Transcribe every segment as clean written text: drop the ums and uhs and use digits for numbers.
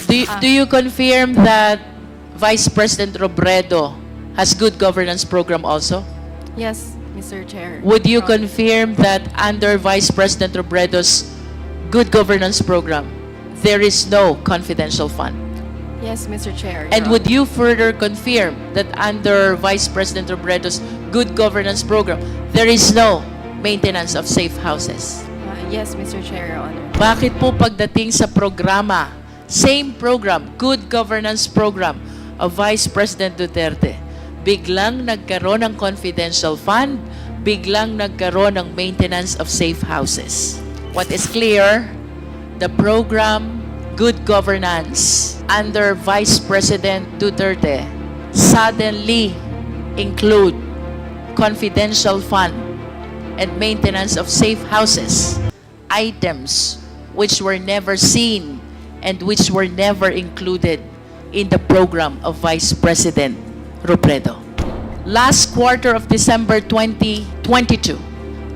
Do you confirm that Vice President Robredo has good governance program also? Yes, Mr. Chair. Would you confirm that under Vice President Robredo's good governance program, there is no confidential fund? Yes, Mr. Chair. And would you further confirm that under Vice President Robredo's good governance program, there is no maintenance of safe houses? Yes, Mr. Chair, Your Honor. Bakit po pagdating sa programa, same program, good governance program of Vice President Duterte, biglang nagkaroon ng confidential fund, biglang nagkaroon ng maintenance of safe houses? What is clear, the program good governance under Vice President Duterte suddenly include confidential fund and maintenance of safe houses, items which were never seen and which were never included in the program of Vice President Robredo. Last quarter of December 2022,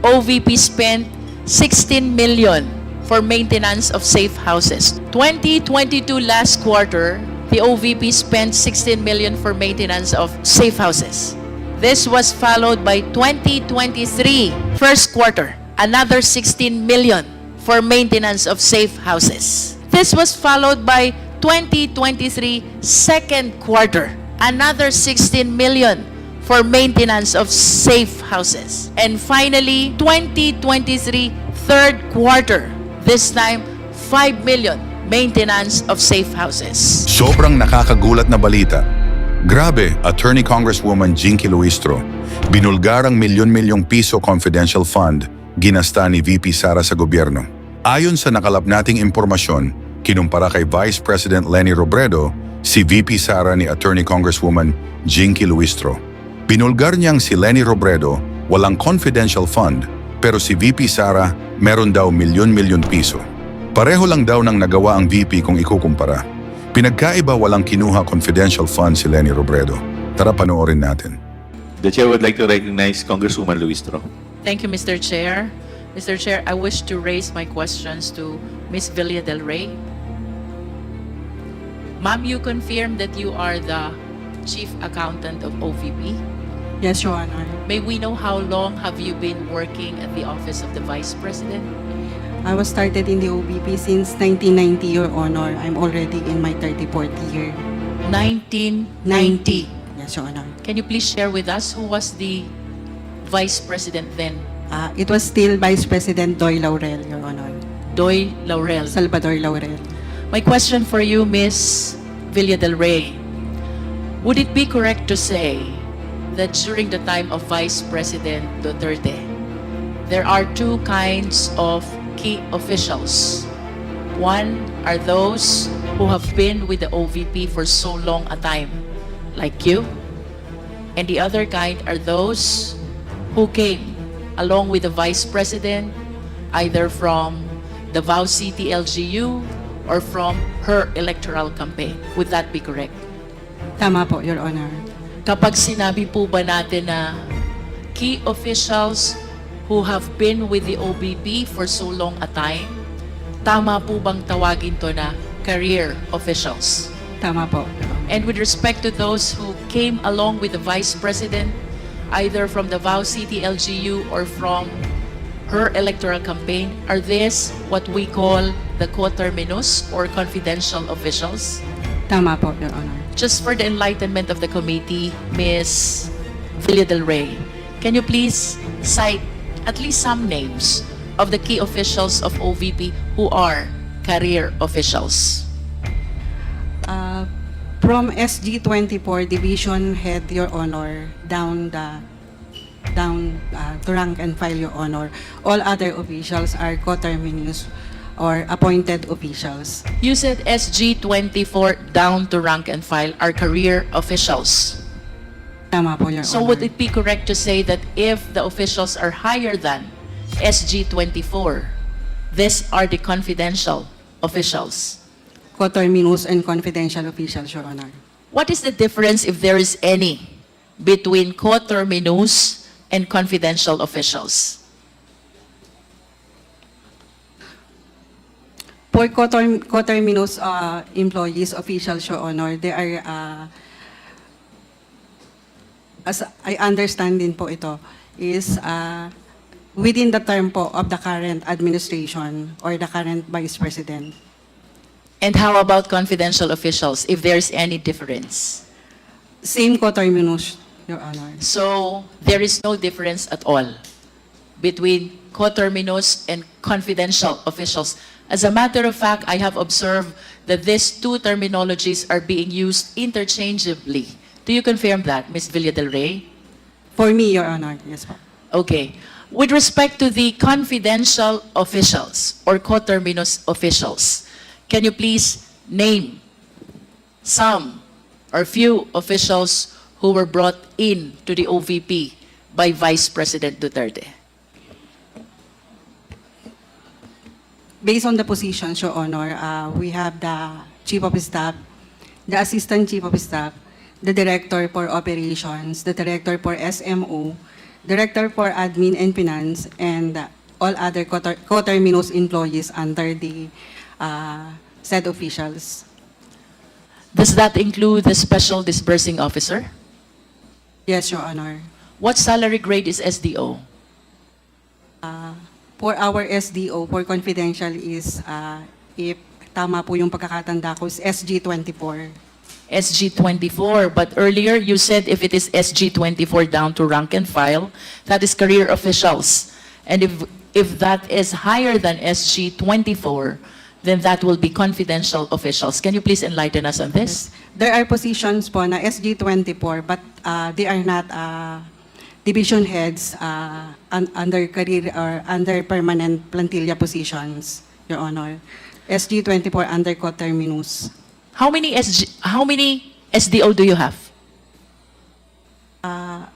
OVP spent 16 million for maintenance of safe houses. 2022 last quarter, the OVP spent 16 million for maintenance of safe houses. This was followed by 2023 first quarter, another 16 million for maintenance of safe houses. This was followed by 2023 second quarter, another 16 million for maintenance of safe houses. And finally, 2023 third quarter, this time 5 million maintenance of safe houses. Sobrang nakakagulat na balita. Grabe, Attorney Congresswoman Jinky Luistro, binulgar ang milyon-milyong piso confidential fund ginasta ni VP Sara sa gobyerno. Ayon sa nakalap nating impormasyon, kinumpara kay Vice President Leni Robredo si VP Sara ni Attorney Congresswoman Jinky Luistro. Binulgar niyang si Leni Robredo walang confidential fund, pero si VP Sara meron daw milyon-milyon piso. Pareho lang daw ng nagawa ang VP kung ikukumpara. Pinagkaiba walang kinuha confidential fund si Leni Robredo. Tara panoorin natin. The Chair would like to recognize Congresswoman Luistro. Thank you, Mr. Chair. Mr. Chair, I wish to raise my questions to Ms. Villa Del Rey. Ma'am, you confirm that you are the Chief Accountant of OVP. Yes, Your Honor. May we know how long have you been working at the Office of the Vice President? I was started in the OBP since 1990, Your Honor. I'm already in my 34th year. 1990. Yes, Your Honor. Can you please share with us who was the Vice President then? It was still Vice President Doy Laurel, Your Honor. Doy Laurel. Salvador Laurel. My question for you, Ms. Villa Del Rey. Would it be correct to say that during the time of Vice President Duterte, there are two kinds of key officials? One are those who have been with the OVP for so long a time, like you. And the other kind are those who came along with the Vice President, either from the Davao City LGU or from her electoral campaign. Would that be correct? Tama po, Your Honor. Kapag sinabi po ba natin na key officials who have been with the OBP for so long a time, tama po bang tawagin to na career officials? Tama po. And with respect to those who came along with the Vice President, either from the Davao City LGU or from her electoral campaign, are these what we call the coterminous or confidential officials? Tama po, Your Honor. Just for the enlightenment of the committee, Ms. Villa Del Rey, can you please cite at least some names of the key officials of OVP who are career officials? From SG24 Division Head, Your Honor, down to rank and file, Your Honor, all other officials are coterminous or appointed officials. You said SG24 down to rank and file are career officials. Tama po, Your So Honor. would it be correct to say that if the officials are higher than SG24, these are the confidential officials? Coterminous and confidential officials, Your Honor. What is the difference, if there is any, between coterminous and confidential officials? For coterminous employees, officials, Your Honor, they are, as I understand din po ito, is within the term po of the current administration or the current Vice President. And how about confidential officials, if there's any difference? Same coterminous, Your Honor. So there is no difference at all between coterminous and confidential officials. As a matter of fact, I have observed that these two terminologies are being used interchangeably. Do you confirm that, Ms. Villa del Rey? For me, Your Honor, yes po. Okay. With respect to the confidential officials or coterminous officials, can you please name some or few officials who were brought in to the OVP by Vice President Duterte? Based on the positions, Your Honor, we have the Chief of Staff, the Assistant Chief of Staff, the Director for Operations, the Director for SMO, Director for Admin and Finance, and all other coterminous employees under the said officials. Does that include the Special Disbursing Officer? Yes, Your Honor. What salary grade is SDO? For our SDO, for confidential is, if tama po yung pagkakatanda ko, is SG-24. SG-24, but earlier you said if it is SG-24 down to rank and file, that is career officials. And if that is higher than SG-24, then that will be confidential officials. Can you please enlighten us on this? There are positions po na SG-24, but they are not division heads under career or under permanent plantilla positions, Your Honor. SG-24 under coterminous. How many SDO do you have? I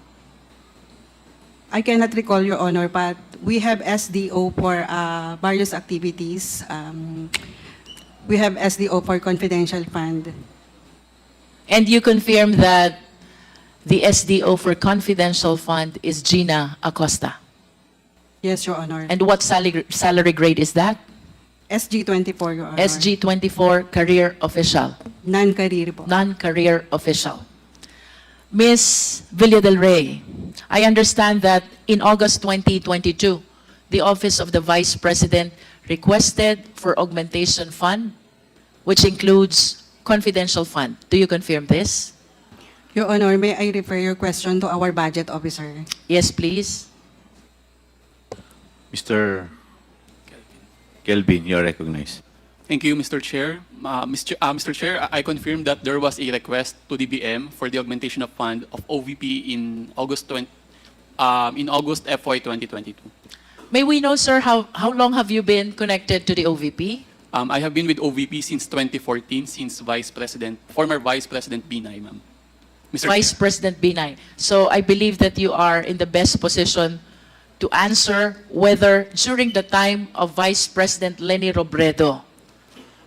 cannot recall, Your Honor, but we have SDO for various activities. We have SDO for confidential fund. And you confirm that the SDO for confidential fund is Gina Acosta. Yes, Your Honor. And what salary grade is that? SG-24, Your Honor. SG-24 career official, Non-career po. non-career official. Ms. Villa del Rey, I understand that in August 2022, the Office of the Vice President requested for augmentation fund, which includes confidential fund. Do you confirm this? Your Honor, may I refer your question to our budget officer? Yes, please. Mr. Kelvin, you are recognized. Thank you, Mr. Chair. Mr. Chair, I confirm that there was a request to DBM for the augmentation of fund of OVP in August FY 2022. May we know, sir, how long have you been connected to the OVP? I have been with OVP since 2014, since former Vice President Binay, ma'am. Mr. Vice Chair. President Binay. So I believe that you are in the best position to answer whether during the time of Vice President Leni Robredo,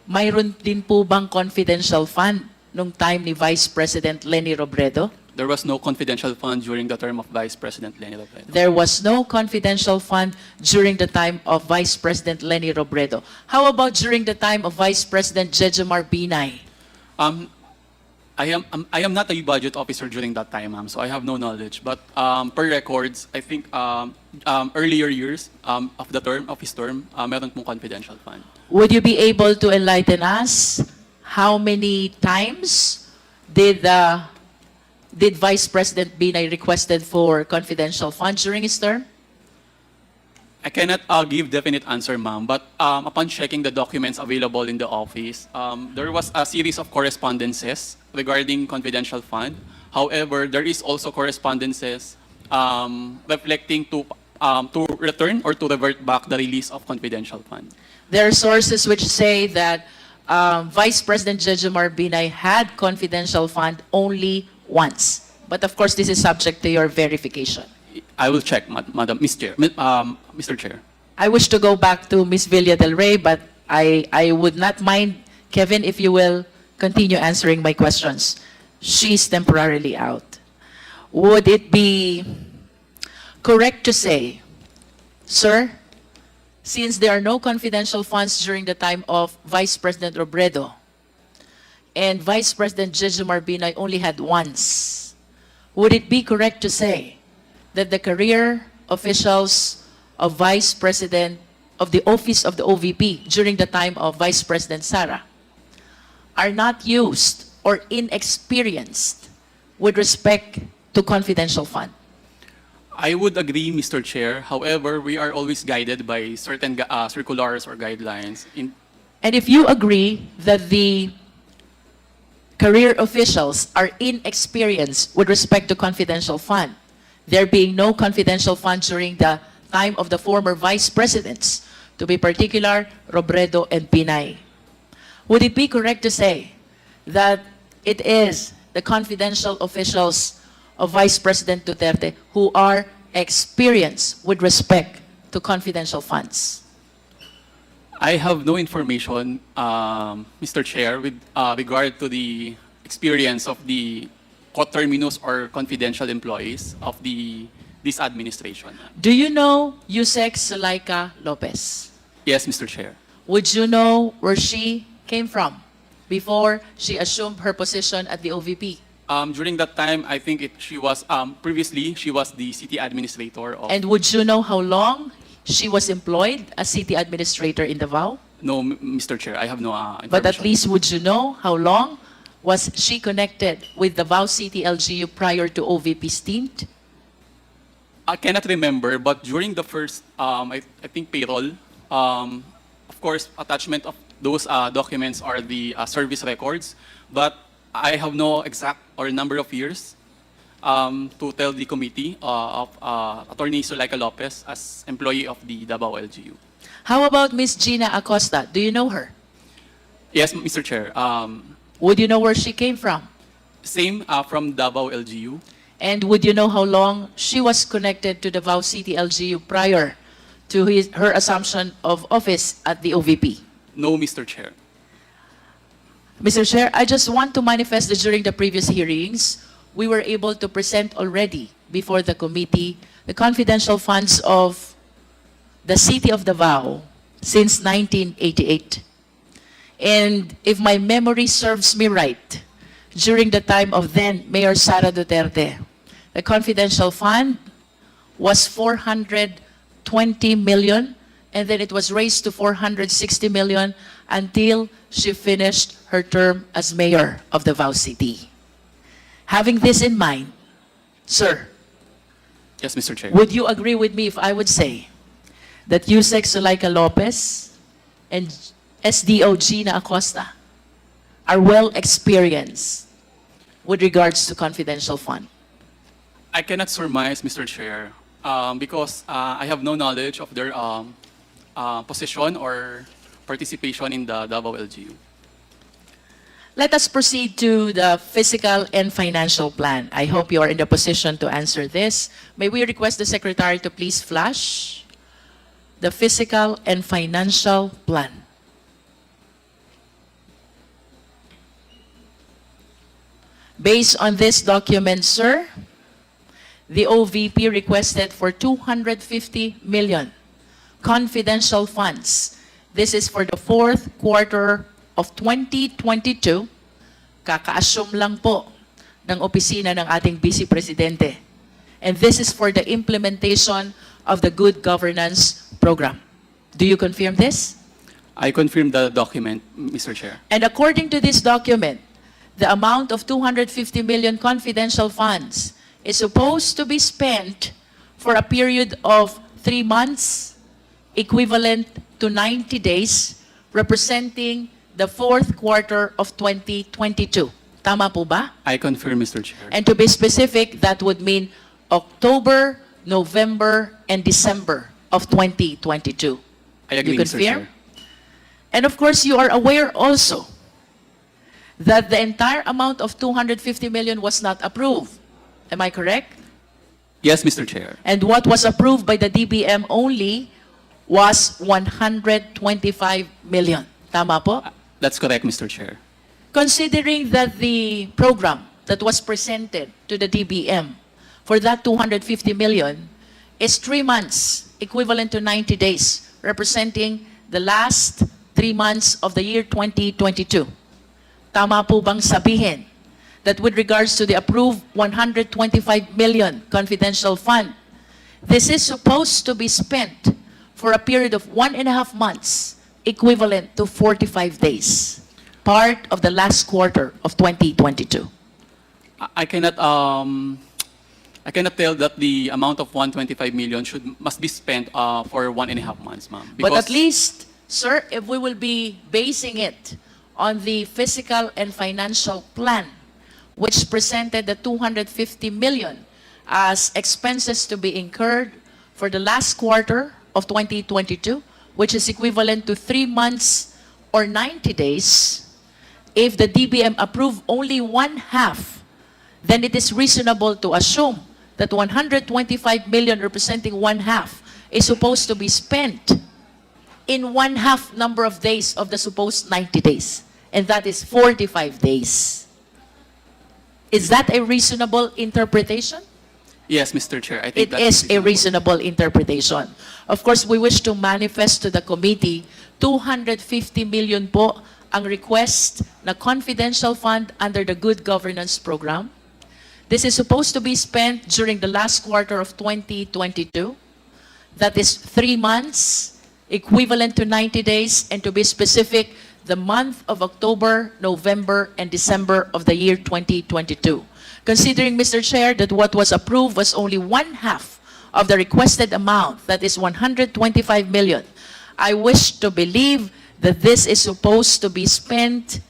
mayroon din po bang confidential fund nung time ni Vice President Leni Robredo? There was no confidential fund during the term of Vice President Leni Robredo. There was no confidential fund during the time of Vice President Leni Robredo. How about during the time of Vice President Jejomar Binay? I am not a budget officer during that time, ma'am, so I have no knowledge. But per records, I think earlier years of his term, meron pong confidential fund. Would you be able to enlighten us how many times did Vice President Binay requested for confidential funds during his term? I cannot give definite answer, ma'am, but upon checking the documents available in the office, there was a series of correspondences regarding confidential fund. However, there is also correspondences reflecting to return or to revert back the release of confidential fund. There are sources which say that Vice President Jejomar Binay had confidential fund only once. But of course, this is subject to your verification. I will check, Madam, Mr. Chair. I wish to go back to Ms. Villa del Rey, but I would not mind, Kevin, if you will continue answering my questions. She's temporarily out. Would it be correct to say, sir, since there are no confidential funds during the time of Vice President Robredo, and Vice President Jejomar Binay only had once, would it be correct to say that the career officials of Vice President of the Office of the OVP during the time of Vice President Sara are not used or inexperienced with respect to confidential fund? I would agree, Mr. Chair. However, we are always guided by certain circulars or guidelines. And if you agree that the career officials are inexperienced with respect to confidential fund, there being no confidential fund during the time of the former vice presidents, to be particular, Robredo and Binay, would it be correct to say that it is the confidential officials of Vice President Duterte who are experienced with respect to confidential funds? I have no information, Mr. Chair, with regard to the experience of the coterminous or confidential employees of this administration. Do you know Yusek Sulaika Lopez? Yes, Mr. Chair. Would you know where she came from before she assumed her position at the OVP? During that time, I think she was, previously, she was the city administrator of... And would you know how long she was employed as city administrator in Davao? No, Mr. Chair, I have no information. But at least would you know how long was she connected with Davao City LGU prior to OVP stint? I cannot remember, but during the first, I think, payroll, of course, attachment of those documents are the service records, but I have no exact or number of years to tell the committee of Attorney Sulaika Lopez as employee of the Davao LGU. How about Miss Gina Acosta? Do you know her? Yes, Mr. Chair. Would you know where she came from? Same from Davao LGU. And would you know how long she was connected to Davao City LGU prior to her assumption of office at the OVP? No, Mr. Chair. Mr. Chair, I just want to manifest that during the previous hearings, we were able to present already before the committee the confidential funds of the city of Davao since 1988. And if my memory serves me right, during the time of then Mayor Sara Duterte, the confidential fund was 420 million, and then it was raised to 460 million until she finished her term as mayor of Davao City. Having this in mind, sir, Yes, Mr. Chair. would you agree with me if I would say that Yusek Sulaika Lopez and SDO Gina Acosta are well experienced with regards to confidential fund? I cannot surmise, Mr. Chair, because I have no knowledge of their position or participation in the Davao LGU. Let us proceed to the fiscal and financial plan. I hope you are in the position to answer this. May we request the Secretary to please flash the fiscal and financial plan. Based on this document, sir, the OVP requested for 250 million confidential funds. This is for the fourth quarter of 2022. Kaka-assume lang po ng opisina ng ating Vice Presidente. And this is for the implementation of the Good Governance Program. Do you confirm this? I confirm the document, Mr. Chair. And according to this document, the amount of 250 million confidential funds is supposed to be spent for a period of 3 months, equivalent to 90 days, representing the fourth quarter of 2022. Tama po ba? I confirm, Mr. Chair. And to be specific, that would mean October, November, and December of 2022. I agree, You Mr. confirm? Chair. And of course, you are aware also that the entire amount of 250 million was not approved. Am I correct? Yes, Mr. Chair. And what was approved by the DBM only was 125 million. Tama po? That's correct, Mr. Chair. Considering that the program that was presented to the DBM for that 250 million is 3 months, equivalent to 90 days, representing the last 3 months of the year 2022. Tama po bang sabihin that with regards to the approved 125 million confidential fund, this is supposed to be spent for a period of 1.5 months, equivalent to 45 days, part of the last quarter of 2022? I cannot tell that the amount of 125 million must be spent for 1.5 months, ma'am. But at least, sir, if we will be basing it on the fiscal and financial plan, which presented the 250 million as expenses to be incurred for the last quarter of 2022, which is equivalent to 3 months or 90 days, if the DBM approve only one half, then it is reasonable to assume that 125 million representing one half is supposed to be spent in one half number of days of the supposed 90 days. And that is 45 days. Is that a reasonable interpretation? Yes, Mr. Chair. I think It is a reasonable interpretation. Of course, we wish to manifest to the committee 250 million po ang request na confidential fund under the Good Governance Program. This is supposed to be spent during the last quarter of 2022. That is 3 months, equivalent to 90 days, and to be specific, the month of October, November, and December of the year 2022. Considering, Mr. Chair, that what was approved was only one half of the requested amount, that is 125 million, I wish to believe that this is supposed to be spent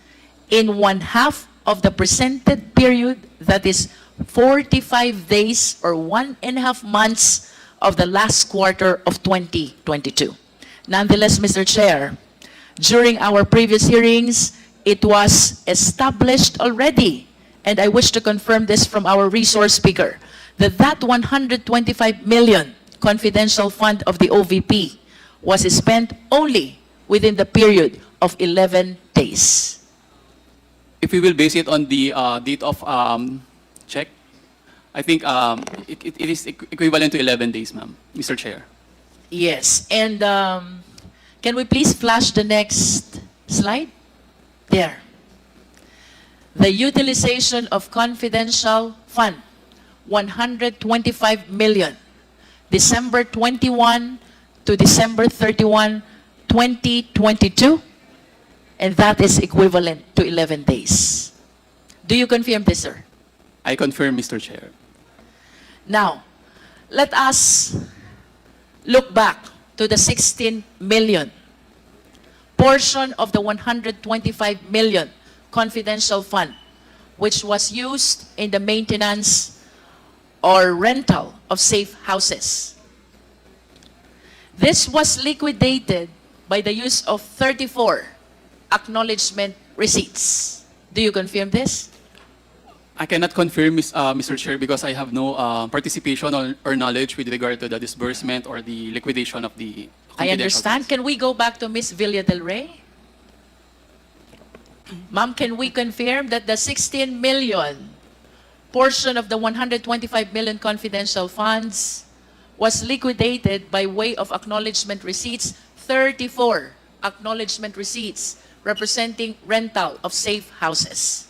in one half of the presented period, that is 45 days or 1.5 months of the last quarter of 2022. Nonetheless, Mr. Chair, during our previous hearings, it was established already, and I wish to confirm this from our resource speaker, that 125 million confidential fund of the OVP was spent only within the period of 11 days. If we will base it on the date of check, I think it is equivalent to 11 days, ma'am, Mr. Chair. Yes, and can we please flash the next slide? There. The utilization of confidential fund, 125 million, December 21 to December 31, 2022, and that is equivalent to 11 days. Do you confirm this, sir? I confirm, Mr. Chair. Now, let us look back to the 16 million portion of the 125 million confidential fund, which was used in the maintenance or rental of safe houses. This was liquidated by the use of 34 acknowledgement receipts. Do you confirm this? I cannot confirm, Mr. Chair, because I have no participation or knowledge with regard to the disbursement or the liquidation of the I confidential understand. funds. Can we go back to Ms. Villa del Rey? Ma'am, can we confirm that the 16 million portion of the 125 million confidential funds was liquidated by way of acknowledgement receipts, 34 acknowledgement receipts representing rental of safe houses?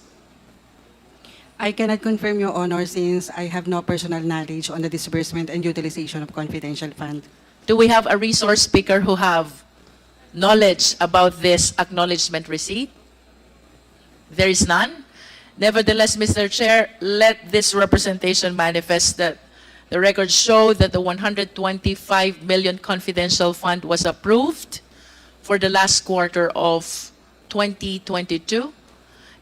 I cannot confirm, Your Honor, since I have no personal knowledge on the disbursement and utilization of confidential fund. Do we have a resource speaker who have knowledge about this acknowledgement receipt? There is none. Nevertheless, Mr. Chair, let this representation manifest that the records show that the 125 million confidential fund was approved for the last quarter of 2022,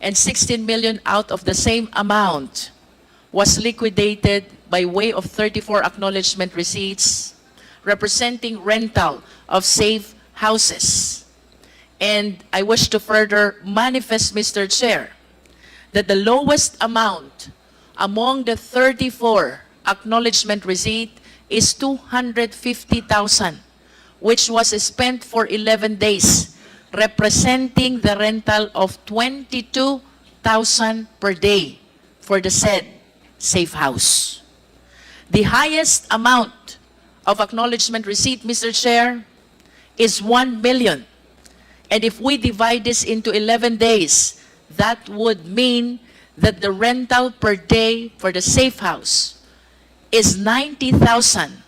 and 16 million out of the same amount was liquidated by way of 34 acknowledgement receipts representing rental of safe houses. And I wish to further manifest, Mr. Chair, that the lowest amount among the 34 acknowledgement receipt is 250,000, which was spent for 11 days, representing the rental of 22,000 per day for the said safe house. The highest amount of acknowledgement receipt, Mr. Chair, is 1 million. And if we divide this into 11 days, that would mean that the rental per day for the safe house is 90,000,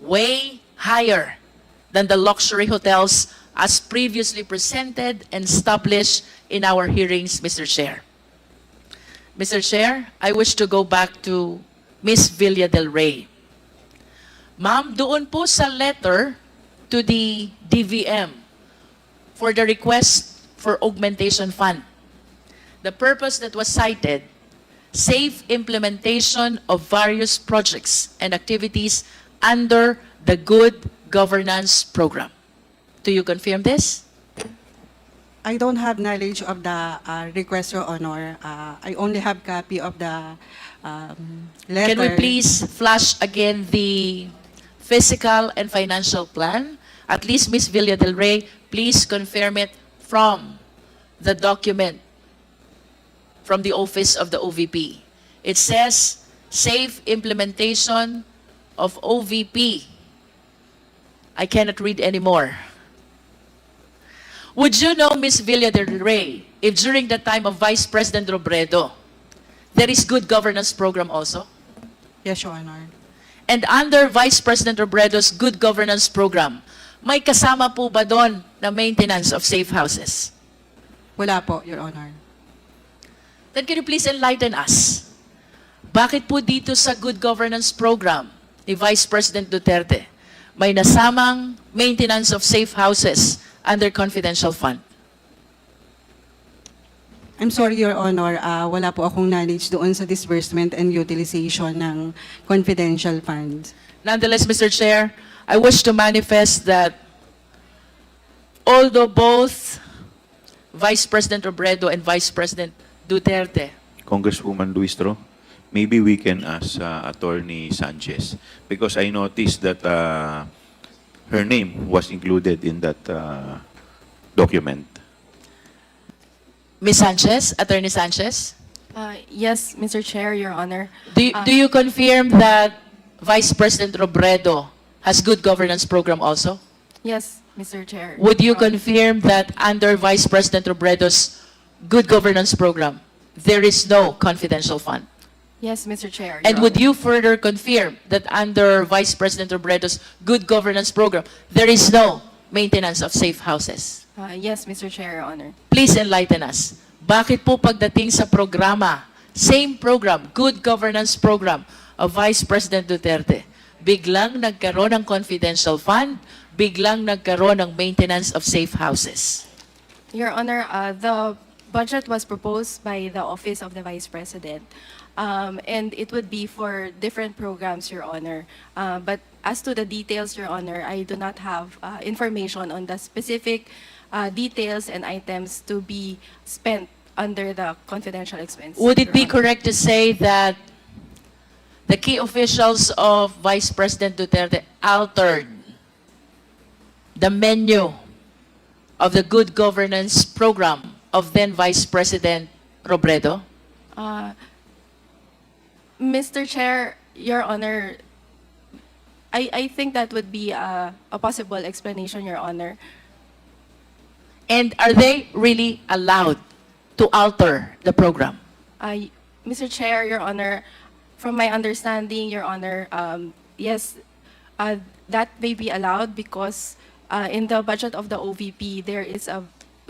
way higher than the luxury hotels as previously presented and established in our hearings, Mr. Chair. Mr. Chair, I wish to go back to Ms. Villa del Rey. Ma'am, doon po sa letter to the DVM for the request for augmentation fund, the purpose that was cited, safe implementation of various projects and activities under the Good Governance Program. Do you confirm this? I don't have knowledge of the request, Your Honor. I only have copy of the letter. Can we please flash again the physical and financial plan? At least, Ms. Villa del Rey, please confirm it from the document from the office of the OVP. It says, safe implementation of OVP. I cannot read anymore. Would you know, Ms. Villa del Rey, if during the time of Vice President Robredo, there is good governance program also? Yes, Your Honor. And under Vice President Robredo's good governance program, may kasama po ba doon na maintenance of safe houses? Wala po, Your Honor. Then can you please enlighten us? Bakit po dito sa good governance program ni Vice President Duterte, may nasamang maintenance of safe houses under confidential fund? I'm sorry, Your Honor. Wala po akong knowledge doon sa disbursement and utilization ng confidential funds. Nonetheless, Mr. Chair, I wish to manifest that although both Vice President Robredo and Vice President Duterte, Congresswoman Luistro, maybe we can ask Attorney Sanchez because I noticed that her name was included in that document. Ms. Sanchez, Attorney Sanchez, Yes, Mr. Chair, Your Honor. do you confirm that Vice President Robredo has good governance program also? Yes, Mr. Chair. Would you Your Honor. confirm that under Vice President Robredo's good governance program, there is no confidential fund? Yes, Mr. Chair. And Your would Honor. you further confirm that under Vice President Robredo's good governance program, there is no maintenance of safe houses? Yes, Mr. Chair, Your Honor. Please enlighten us. Bakit po pagdating sa programa, same program, good governance program of Vice President Duterte, biglang nagkaroon ng confidential fund, biglang nagkaroon ng maintenance of safe houses? Your Honor, the budget was proposed by the Office of the Vice President, and it would be for different programs, Your Honor. But as to the details, Your Honor, I do not have information on the specific details and items to be spent under the confidential expense. Would it Your be Honor. correct to say that the key officials of Vice President Duterte altered the menu of the good governance program of then Vice President Robredo? Mr. Chair, Your Honor, I think that would be a possible explanation, Your Honor. And are they really allowed to alter the program? Mr. Chair, Your Honor, from my understanding, Your Honor, yes, that may be allowed because in the budget of the OVP, there is a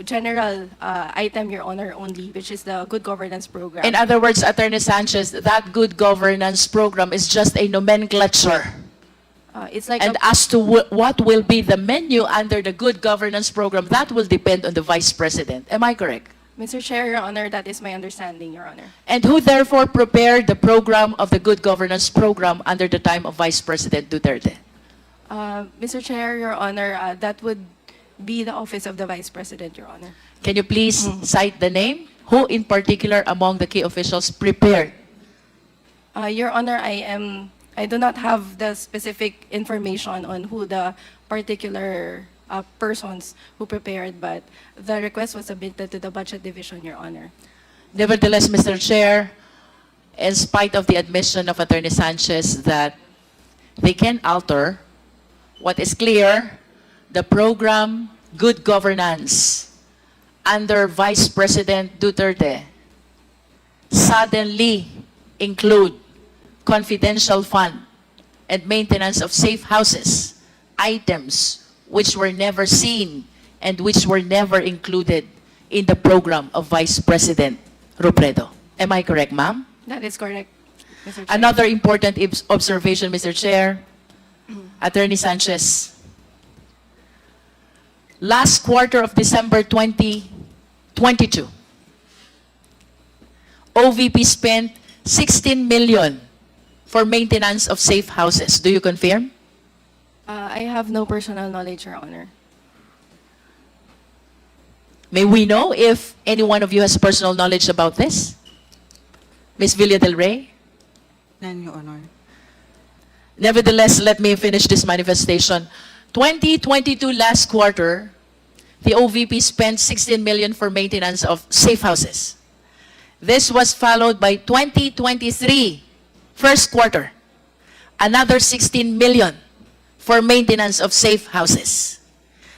general item, Your Honor, only, which is the good governance program. In other words, Attorney Sanchez, that good governance program is just a nomenclature. It's like And a, as to what will be the menu under the good governance program, that will depend on the Vice President. Am I correct? Mr. Chair, Your Honor, that is my understanding, Your Honor. And who therefore prepared the program of the good governance program under the time of Vice President Duterte? Mr. Chair, Your Honor, that would be the Office of the Vice President, Your Honor. Can you please cite the name? Who in particular among the key officials prepared? Your Honor, I do not have the specific information on who the particular persons who prepared, but the request was submitted to the Budget Division, Your Honor. Nevertheless, Mr. Chair, in spite of the admission of Attorney Sanchez that they can alter, what is clear the program Good Governance under Vice President Duterte suddenly include confidential fund and maintenance of safe houses, items which were never seen and which were never included in the program of Vice President Robredo. Am I correct, ma'am? That is correct, Mr. Chair. Another important observation, Mr. Chair, Attorney Sanchez. Last quarter of December 2022, OVP spent 16 million for maintenance of safe houses. Do you confirm? I have no personal knowledge, Your Honor. May we know if any one of you has personal knowledge about this? Ms. Villa del Rey? None, Your Honor. Nevertheless, let me finish this manifestation. 2022 last quarter, the OVP spent 16 million for maintenance of safe houses. This was followed by 2023 first quarter, another 16 million for maintenance of safe houses.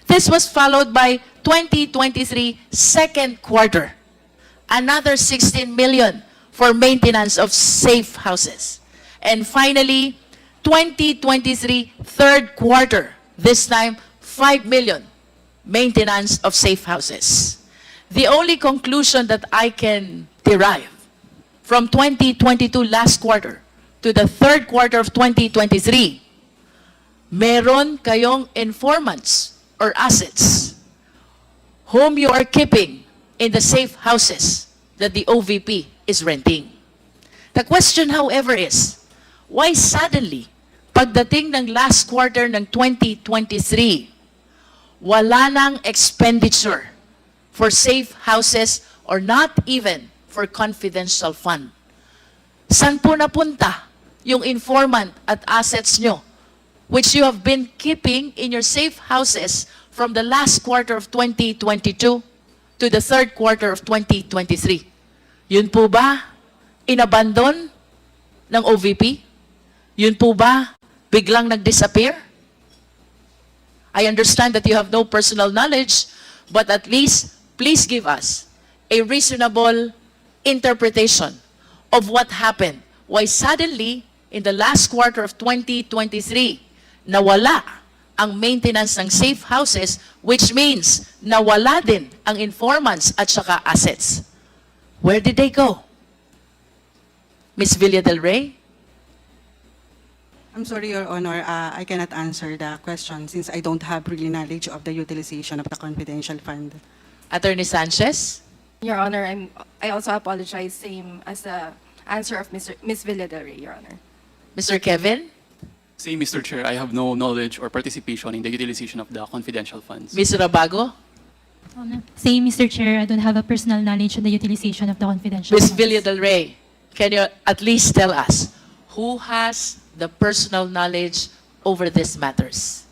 This was followed by 2023 second quarter, another 16 million for maintenance of safe houses. And finally, 2023 third quarter, this time 5 million maintenance of safe houses. The only conclusion that I can derive from 2022 last quarter to the third quarter of 2023, meron kayong informants or assets whom you are keeping in the safe houses that the OVP is renting. The question, however, is, why suddenly, pagdating ng last quarter ng 2023, wala nang expenditure for safe houses or not even for confidential fund? Saan po napunta yung informant at assets nyo which you have been keeping in your safe houses from the last quarter of 2022 to the third quarter of 2023? Yun po ba inabandon ng OVP? Yun po ba biglang nag-disappear? I understand that you have no personal knowledge, but at least please give us a reasonable interpretation of what happened. Why suddenly, in the last quarter of 2023, nawala ang maintenance ng safe houses, which means nawala din ang informants at saka assets. Where did they go? Ms. Villa del Rey? I'm sorry, Your Honor, I cannot answer the question since I don't have really knowledge of the utilization of the confidential fund. Attorney Sanchez? Your Honor, I also apologize, same as the answer of Ms. Villa del Rey, Your Honor. Mr. Kevin? Say, Mr. Chair, I have no knowledge or participation in the utilization of the confidential funds. Ms. Rabago? Same, Mr. Chair, I don't have a personal knowledge on the utilization of the confidential Ms. funds. Villa del Rey, can you at least tell us who has the personal knowledge over these matters?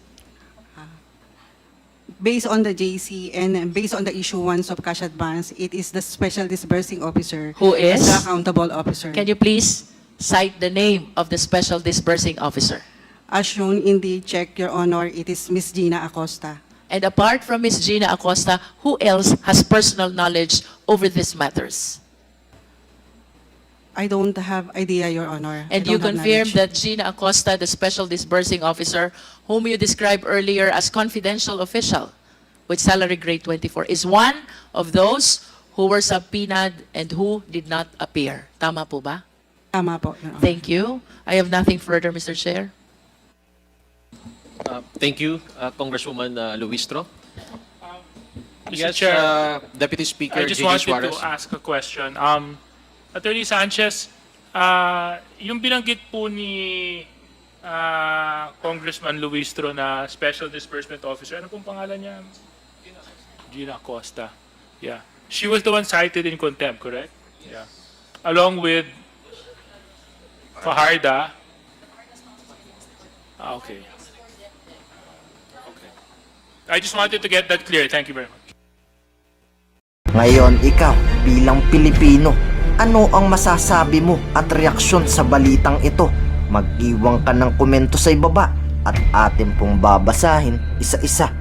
Based on the JC and based on the issuance of cash advance, it is the Special Disbursing Officer Who is? as the accountable officer. Can you please cite the name of the Special Disbursing Officer? As shown in the check, Your Honor, it is Ms. Gina Acosta. And apart from Ms. Gina Acosta, who else has personal knowledge over these matters? I don't have idea, Your Honor. I And you don't have confirm knowledge. that Gina Acosta, the Special Disbursing Officer, whom you described earlier as confidential official with salary grade 24, is one of those who were subpoenaed and who did not appear. Tama po ba? Tama po, Your Honor. Thank you. I have nothing further, Mr. Chair. Thank you, Congresswoman Luistro. Mr. Yes, Chair, Deputy Speaker I just J.D. wanted Suarez. to ask a question. Attorney Sanchez, yung binanggit po ni Congressman Luistro na Special Disbursement Officer, ano pong pangalan niya? Gina Acosta. Yeah. She was the one cited in contempt, correct? Yeah. Along with Fajarda. Okay. Okay. I just wanted to get that clear. Thank you very much. Ngayon, ikaw bilang Pilipino, ano ang masasabi mo at reaksyon sa balitang ito? Mag-iwan ka ng komento sa ibaba at atin pong babasahin isa-isa.